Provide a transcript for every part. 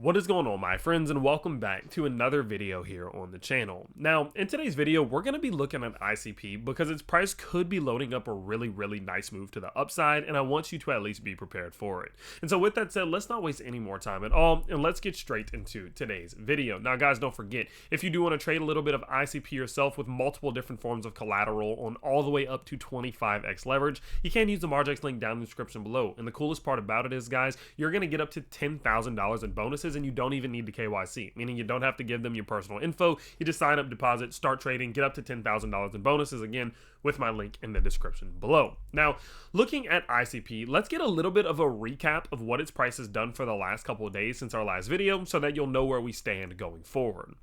What is going on, my friends, and welcome back to another video here on the channel. Now, in today's video, we're going to be looking at ICP because its price could be loading up a really nice move to the upside, and I want you to at least be prepared for it. And so with that said, let's not waste any more time at all, and let's get straight into today's video. Now, guys, don't forget, if you do want to trade a little bit of ICP yourself with multiple different forms of collateral on all the way up to 25x leverage, you can use the Margex link down in the description below. And the coolest part about it is, guys, you're going to get up to $10,000 in bonuses, and you don't even need the KYC, meaning you don't have to give them your personal info. You just sign up, deposit, start trading, get up to $10,000 in bonuses, again, with my link in the description below. Now, looking at ICP, let's get a little bit of a recap of what its price has done for the last couple of days since our last video so that you'll know where we stand going forward.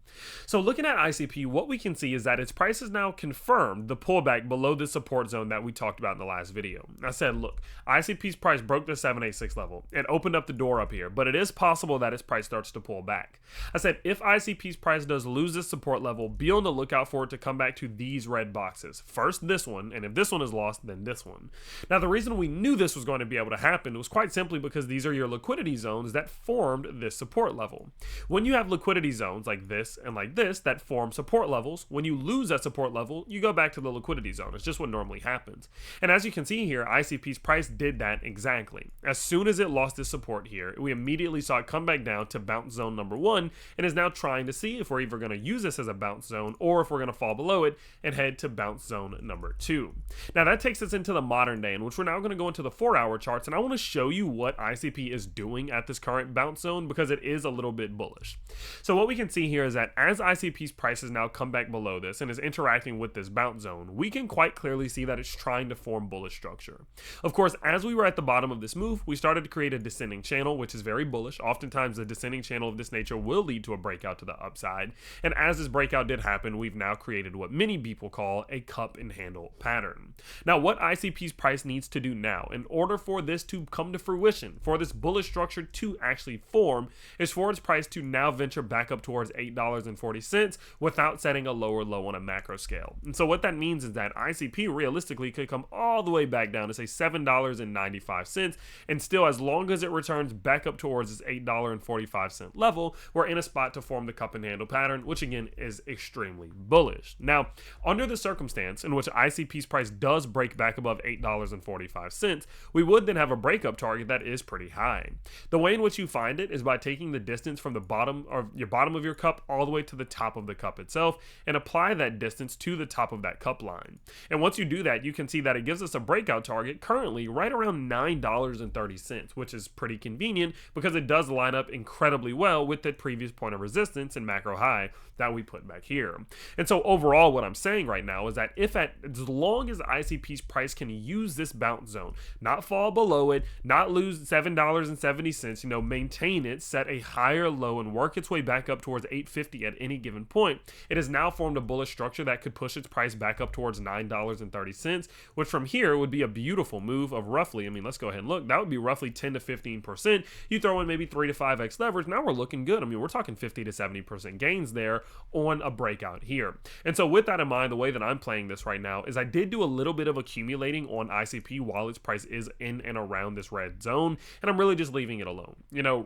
So looking at ICP, what we can see is that its price has now confirmed the pullback below the support zone that we talked about in the last video. I said, look, ICP's price broke the 786 level and opened up the door up here, but it is possible that its price starts to pull back. I said, if ICP's price does lose this support level, be on the lookout for it to come back to these red boxes. First, this one, and if this one is lost, then this one. Now, the reason we knew this was going to be able to happen was quite simply because these are your liquidity zones that formed this support level. When you have liquidity zones like this and like this that form support levels, when you lose that support level, you go back to the liquidity zone. It's just what normally happens. And as you can see here, ICP's price did that exactly. As soon as it lost this support here, we immediately saw it come back down to bounce zone number 1 and is now trying to see if we're either going to use this as a bounce zone or if we're going to fall below it and head to bounce zone number 2. Now that takes us into the modern day, in which we're now going to go into the 4-hour charts, and I want to show you what ICP is doing at this current bounce zone because it is a little bit bullish. So what we can see here is that as ICP's price has now come back below this and is interacting with this bounce zone, we can quite clearly see that it's trying to form bullish structure. Of course, as we were at the bottom of this move, we started to create a descending channel, which is very bullish. Oftentimes the descending channel of this nature will lead to a breakout to the upside, and as this breakout did happen, we've now created what many people call a cup and handle pattern. Now, what ICP's price needs to do now in order for this to come to fruition, for this bullish structure to actually form, is for its price to now venture back up towards $8.40 without setting a lower low on a macro scale. And so what that means is that ICP realistically could come all the way back down to say $7.95, and still, as long as it returns back up towards this $8.45 level, we're in a spot to form the cup and handle pattern, which again is extremely bullish. Now, under the circumstance in which ICP's price does break back above $8.45, we would then have a breakup target that is pretty high. The way in which you find it is by taking the distance from the bottom of your cup all the way to the top of the cup itself and apply that distance to the top of that cup line. And once you do that, you can see that it gives us a breakout target currently right around $9.30, which is pretty convenient because it does line up incredibly well with the previous point of resistance and macro high that we put back here. And so overall, what I'm saying right now is that as long as ICP's price can use this bounce zone, not fall below it, not lose $7.70, maintain it, set a higher low and work its way back up towards $8.50 at any given point, it has now formed a bullish structure that could push its price back up towards $9.30, which from here would be a beautiful move of roughly, let's go ahead and look, that would be roughly 10 to 15%. You throw in maybe 3 to 5x leverage, now we're looking good. We're talking 50 to 70% gains there on a breakout here. And so with that in mind, the way that I'm playing this right now is I did do a little bit of accumulating on ICP while its price is in and around this red zone, and I'm really just leaving it alone.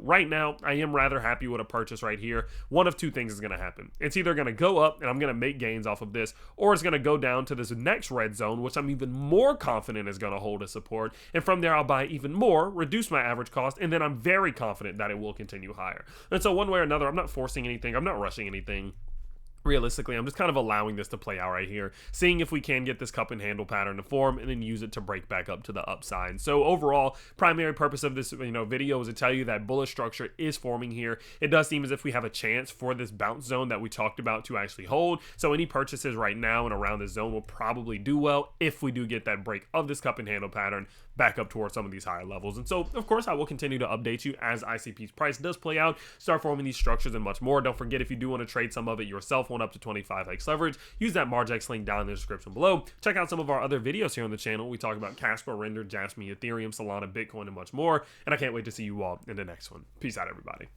Right now, I am rather happy with a purchase right here. One of two things is going to happen. It's either going to go up and I'm going to make gains off of this, or it's going to go down to this next red zone, which I'm even more confident is going to hold a support, and from there I'll buy even more, reduce my average cost, and then I'm very confident that it will continue higher. And so one way or another, I'm not forcing anything, I'm not rushing anything. Realistically, I'm just kind of allowing this to play out right here, seeing if we can get this cup and handle pattern to form and then use it to break back up to the upside. So overall, primary purpose of this video is to tell you that bullish structure is forming here. It does seem as if we have a chance for this bounce zone that we talked about to actually hold. So any purchases right now and around this zone will probably do well if we do get that break of this cup and handle pattern back up towards some of these higher levels. And so, of course, I will continue to update you as ICP's price does play out, start forming these structures and much more. Don't forget, if you do want to trade some of it yourself, one up to 25x leverage, use that Margex link down in the description below. Check out some of our other videos here on the channel. We talk about Casper, Render, Jasmine, Ethereum, Solana, Bitcoin, and much more. And I can't wait to see you all in the next one. Peace out, everybody.